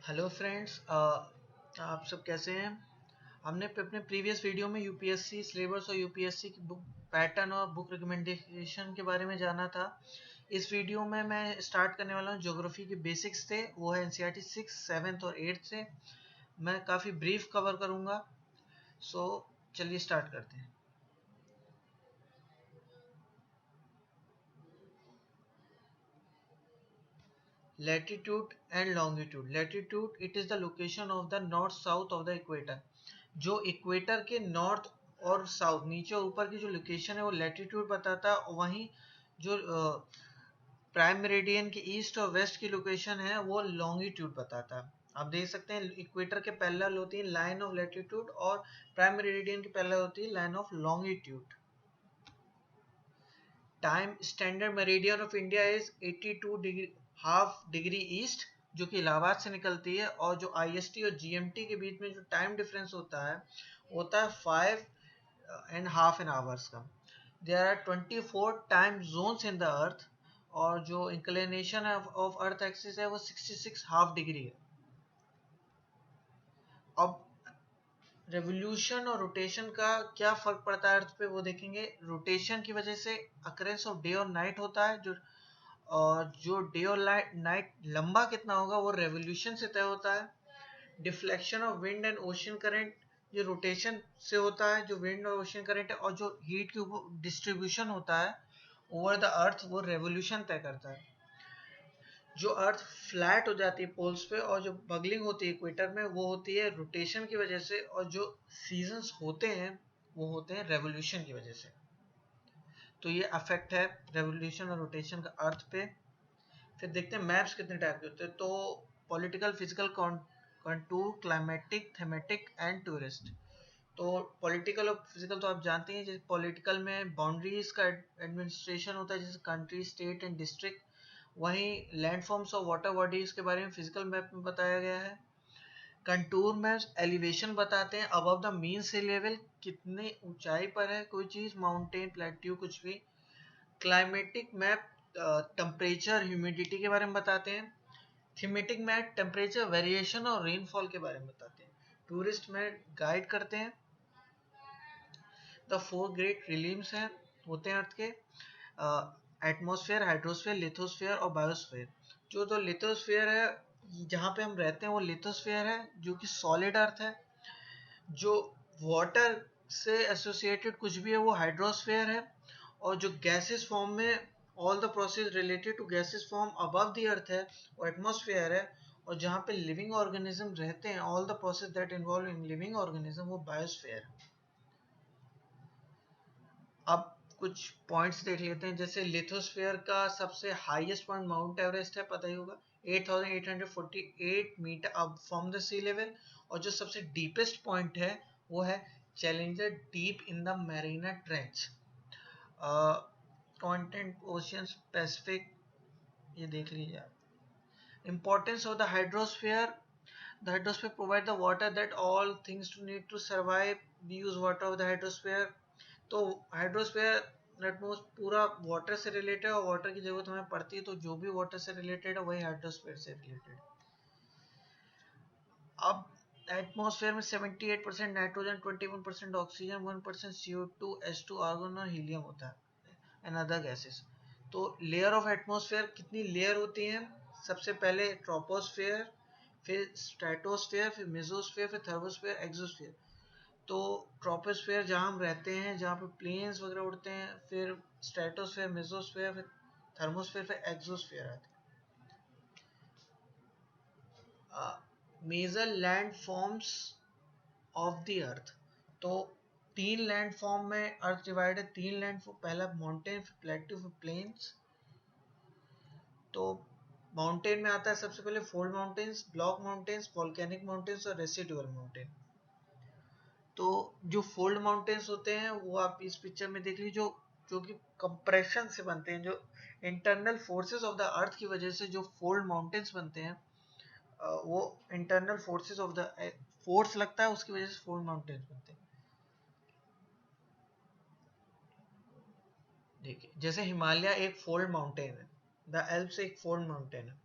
Hello friends, आप सब कैसे हैं। हमने अपने प्रीवियस वीडियो में यूपीएससी सिलेबस और यूपीएससी की बुक पैटर्न और बुक रिकमेंडेशन के बारे में जाना था। इस वीडियो में मैं स्टार्ट करने वाला हूँ। ज्योग्राफी के बेसिक्स थे, वो है एनसीईआरटी 6, 7 और 8 से। मैं काफ़ी ब्रीफ कवर करूँगा। सो चलिए स्टार्ट करते हैं। Latitude and longitude. Latitude, it is the location of the north south of the equator. जो इक्वेटर के नॉर्थ और साउथ, नीचे और ऊपर की जो लोकेशन है वो लैटिट्यूड बताता है। वहीं जो प्राइम मेरिडियन के ईस्ट और वेस्ट की लोकेशन है वो लॉन्गिट्यूड बताता है। आप देख सकते हैं इक्वेटर के पैरेलल होती है लाइन ऑफ लैटिट्यूड और प्राइम मेरिडियन के पैरेलल होती है line of longitude. Time standard meridian of India is 82 degree half degree east, जो कि इलाहाबाद से निकलती है। और जो आईएसटी और जीएमटी के बीच में जो टाइम डिफरेंस होता है 5.5 आवर्स का। There are 24 time zones in the earth, और जो इंक्लिनेशन ऑफ अर्थ एक्सिस है वो 66 हाफ डिग्री है। अब रेवोल्यूशन और रोटेशन का क्या फर्क पड़ता है अर्थ पे, वो देखेंगे। रोटेशन की वजह से अकरेंस ऑफ डे और नाइट होता है, जो डे और नाइट लंबा कितना होगा वो रेवोल्यूशन से तय होता है। Deflection of wind and ocean current, ये रोटेशन से होता है, जो विंड और ओशन करंट है। और जो हीट की डिस्ट्रीब्यूशन होता है ओवर द अर्थ, वो रेवोल्यूशन तय करता है। जो अर्थ फ्लैट हो जाती है पोल्स पे और जो बगलिंग होती है इक्वेटर में, वो होती है रोटेशन की वजह से। और जो सीजन्स होते हैं वो होते हैं रेवोल्यूशन की वजह से। तो ये अफेक्ट है रेवोल्यूशन और रोटेशन का अर्थ पे। फिर देखते हैं मैप्स कितने टाइप के होते हैं। तो political, physical, contour, climatic, thematic and tourist. तो पॉलिटिकल और फिजिकल तो आप जानते हैं। जैसे पॉलिटिकल में बाउंड्रीज का एडमिनिस्ट्रेशन होता है, जैसे कंट्री, स्टेट एंड डिस्ट्रिक्ट। वहीं लैंडफॉर्म्स और वाटर बॉडीज के बारे में फिजिकल मैप में बताया गया है। कंटूर मैप्स एलिवेशन बताते हैं, above the mean sea level, कितनी ऊंचाई पर है कोई चीज, माउंटेन, प्लेट्यू, कुछ भी। क्लाइमेटिक मैप टेम्परेचर, ह्यूमिडिटी के बारे में बताते हैं। थीमेटिक मैप टेम्परेचर वेरिएशन और रेनफॉल के बारे में बताते हैं। टूरिस्ट मैप गाइड करते हैं। द फोर ग्रेट रिलीम्स हैं, होते हैं अर्थ के, एटमॉस्फेयर, हाइड्रोस्फेयर, लिथोस्फेयर और बायोस्फेयर। जो तो लिथोस्फेयर है, जहाँ पे हम रहते हैं वो लिथोस्फेयर है, जो कि सॉलिड अर्थ है। जो वाटर से एसोसिएटेड कुछ भी है वो हाइड्रोस्फेयर है। और जो गैसेस फॉर्म में, all the process related to gases form above the earth है, वो एटमॉस्फेयर है। और जहाँ पे लिविंग ऑर्गेनिज्म रहते हैं, all the process that involve in living organism, वो बायोस्फेयर है। अब कुछ पॉइंट्स देख लेते हैं। जैसे लिथोस्फेयर का सबसे हाईएस्ट पॉइंट माउंट एवरेस्ट है, पता ही होगा, 8848 मीटर अब फ्रॉम द सी लेवल। और जो सबसे डीपेस्ट पॉइंट है वो है Challenger Deep in the Mariana Trench. Content ocean Pacific, ये देख लीजिए आप। Importance of the hydrosphere, the hydrosphere provide the water that all things need to survive. We use water of the hydrosphere. तो hydrosphere at most पूरा water से related है, और water की जरूरत हमें पड़ती है, तो जो भी वाटर से रिलेटेड है वही हाइड्रोस्फीयर से रिलेटेड। अब एटमॉस्फेयर में 78% nitrogen, 21% oxygen, 1% CO2, H2 argon और हीलियम होता है एंड अदर गैसेस। तो लेयर ऑफ एटमॉस्फेयर, कितनी लेयर होती हैं। सबसे पहले ट्रोपोस्फेयर, फिर स्ट्रेटोस्फेयर, फिर मेसोस्फेयर, फिर थर्मोस्फेयर, एक्सोस्फेयर। तो ट्रोपोस्फेयर जहाँ हम रहते हैं, जहाँ पे प्लेन्स वगैरह उड़ते हैं, फिर स्ट्रेटोस्फेयर, मेसोस्फेयर, फिर थर्मोस्फेयर, फिर एक्सोस्फेयर आते हैं। Major land forms of the earth. तो तीन लैंड फॉर्म में अर्थ डिवाइड है। तीन लैंड फॉर्म, पहला माउंटेन, फिर प्लेट्यू, फिर प्लेन्स। तो माउंटेन में आता है सबसे पहले fold mountains, block mountains, volcanic mountains और रेसिडुअल माउंटेन। तो जो फोल्ड माउंटेन्स होते हैं वो आप इस पिक्चर में देख लीजिए, जो कि कंप्रेशन से बनते हैं। जो इंटरनल फोर्सेस ऑफ द अर्थ की वजह से जो फोल्ड माउंटेन्स बनते हैं, वो internal forces of the force लगता है, उसकी वजह से फोल्ड माउंटेन्स बनते हैं। देखिए, जैसे हिमालय एक फोल्ड माउंटेन है, द एल्प्स एक फोल्ड माउंटेन है।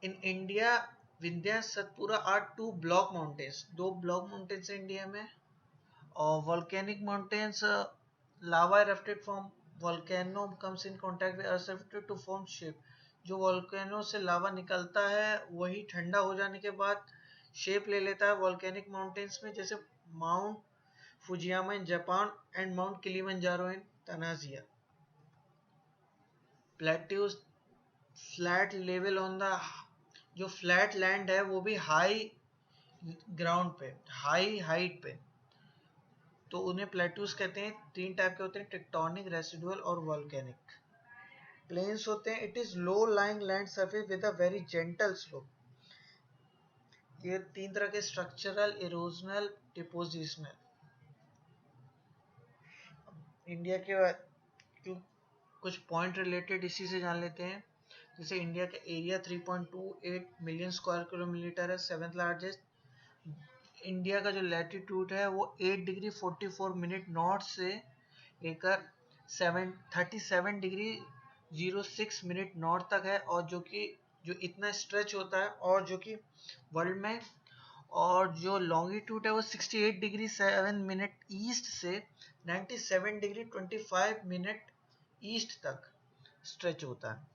In India Vindhya Satpura are two block mountains, दो ब्लॉक माउंटेन्स है इंडिया में। और volcanic mountains, lava erupted from volcano comes in contact with earth surface to form shape. जो वोल्केनो से lava निकलता है वही ठंडा हो जाने के बाद शेप ले लेता है वॉल्केनिक माउंटेन्स में, जैसे Mount Fujiyama in Japan and Mount Kilimanjaro in Tanzania. Plateaus flat level on the, जो फ्लैट लैंड है वो भी हाई ग्राउंड पे, हाई हाइट पे, तो उन्हें प्लेट्यूज कहते हैं। तीन टाइप के होते हैं, टेक्टोनिक, रेसिडुअल और वोल्केनिक। प्लेन्स होते हैं, it is low lying land surface with a very gentle slope. ये तीन तरह के स्ट्रक्चरल, इरोजनल, डिपोजिशनल। इंडिया के कुछ पॉइंट रिलेटेड इसी से जान लेते हैं। जैसे इंडिया का एरिया 3.28 मिलियन स्क्वायर किलोमीटर है, सेवेंथ लार्जेस्ट। इंडिया का जो लैटिट्यूड है वो 8 डिग्री 44 मिनट नॉर्थ से लेकर 37 डिग्री 06 मिनट नॉर्थ तक है, और जो कि जो इतना स्ट्रेच होता है, और जो कि वर्ल्ड में, और जो लॉन्गिट्यूड है वो 68 डिग्री 7 मिनट ईस्ट से 97 डिग्री 25 मिनट ईस्ट तक स्ट्रेच होता है।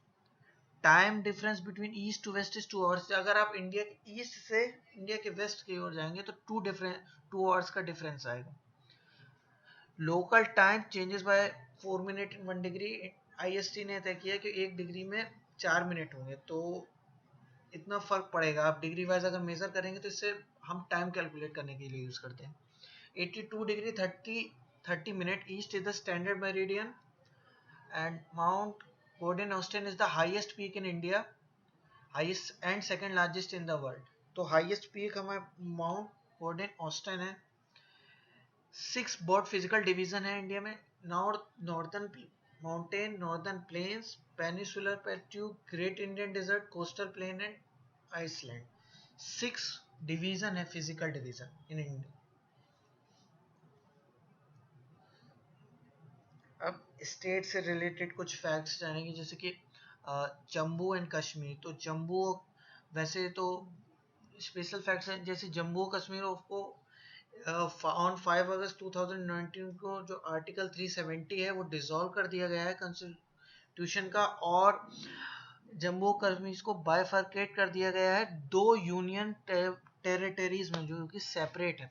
Time difference between east to west is 2 hours. अगर आप इंडिया के ईस्ट से इंडिया के वेस्ट की ओर जाएंगे तो 2 आवर्स का डिफरेंस आएगा। Local time changes by 4 minute in 1 degree. IST ने तय किया कि 1 डिग्री में 4 मिनट होंगे, तो इतना फर्क पड़ेगा। आप डिग्री वाइज अगर मेजर करेंगे तो इससे हम टाइम कैलकुलेट करने के लिए यूज करते हैं। 82 degree 30 minute east is the standard meridian, and Mount Gordon Austin is the highest peak in India, highest and second largest in the world. तो हाईएस्ट पीक हमारा माउंट गॉर्डन ऑस्टिन है। 6 broad physical division है India में। Northern mountain, northern plains, peninsular plateau, great Indian desert, coastal plain and island. 6 division है, physical division in India. अब state से related कुछ facts जानेंगे, जैसे कि जम्मू एंड कश्मीर। तो जम्मू, वैसे तो स्पेशल फैक्ट्स हैं, जैसे जम्मू कश्मीर को ऑन 5 अगस्त 2019 को जो आर्टिकल 370 है वो डिसॉल्व कर दिया गया है कॉन्स्टिट्यूशन का, और जम्मू कश्मीर को बाइफर्केट कर दिया गया है दो यूनियन टेरिटरीज में, जो कि सेपरेट है।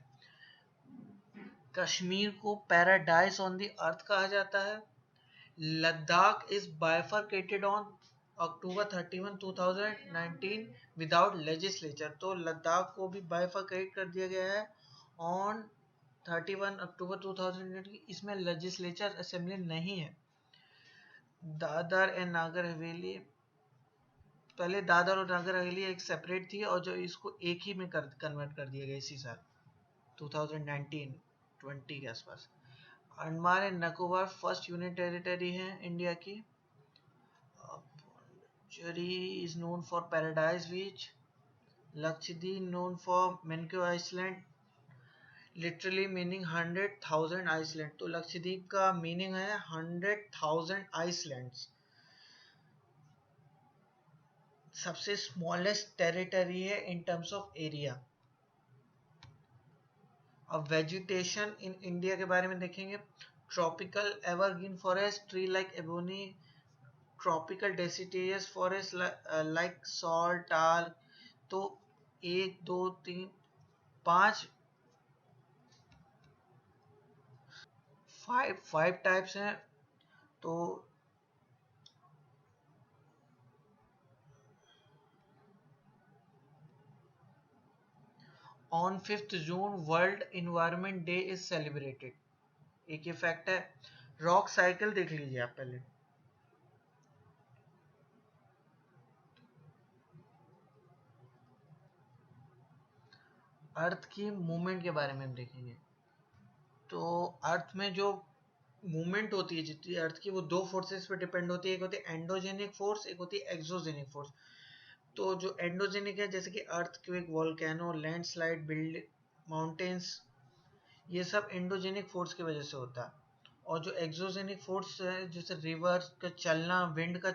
कश्मीर को पैराडाइज ऑन द अर्थ कहा जाता है। Ladakh is bifurcated on October 31 2019 without legislature. तो लद्दाख को भी बाइफर्केट कर दिया गया है ऑन 31 अक्टूबर 2019। इसमें लेजिस्लेचर असेंबली नहीं है। दादर एंड नागर हवेली, पहले दादर और नागर हवेली एक सेपरेट थी, और जो इसको एक ही में कन्वर्ट कर दिया गया इसी साल 2019-20 के आसपास। Andaman and Nicobar first union territory है इंडिया की। Puducherry is known for Paradise Beach. Lakshadweep known for Mankiw Island, literally meaning 100,000 Iceland. तो लक्षद्वीप का मीनिंग है 100,000 आइसलैंड्स। सबसे स्मॉलेस्ट टेरिटरी है इन टर्म्स ऑफ एरिया। अब वेजिटेशन इन इंडिया के बारे में देखेंगे। Tropical evergreen forest, tree like ebony, tropical deciduous forest like salt टाल। तो 1 2 3 5 5 टाइप्स हैं। तो on 5 June world environment day is celebrated. एक ये फैक्ट है। रॉक साइकिल देख लीजिए आप पहले। अर्थ की मूवमेंट के बारे में हम देखेंगे। तो अर्थ में जो मूवमेंट होती है जितनी अर्थ की, वो दो फोर्सेस पे डिपेंड होती है। एक होती है एंडोजेनिक फोर्स, एक होती है एक्सोजेनिक फोर्स। तो जो एंडोजेनिक है, जैसे कि earthquake, volcano, landslide, build mountains, ये सब एंडोजेनिक फोर्स की वजह से होता है। और जो एक्सोजेनिक फोर्स है, जैसे रिवर का चलना, विंड का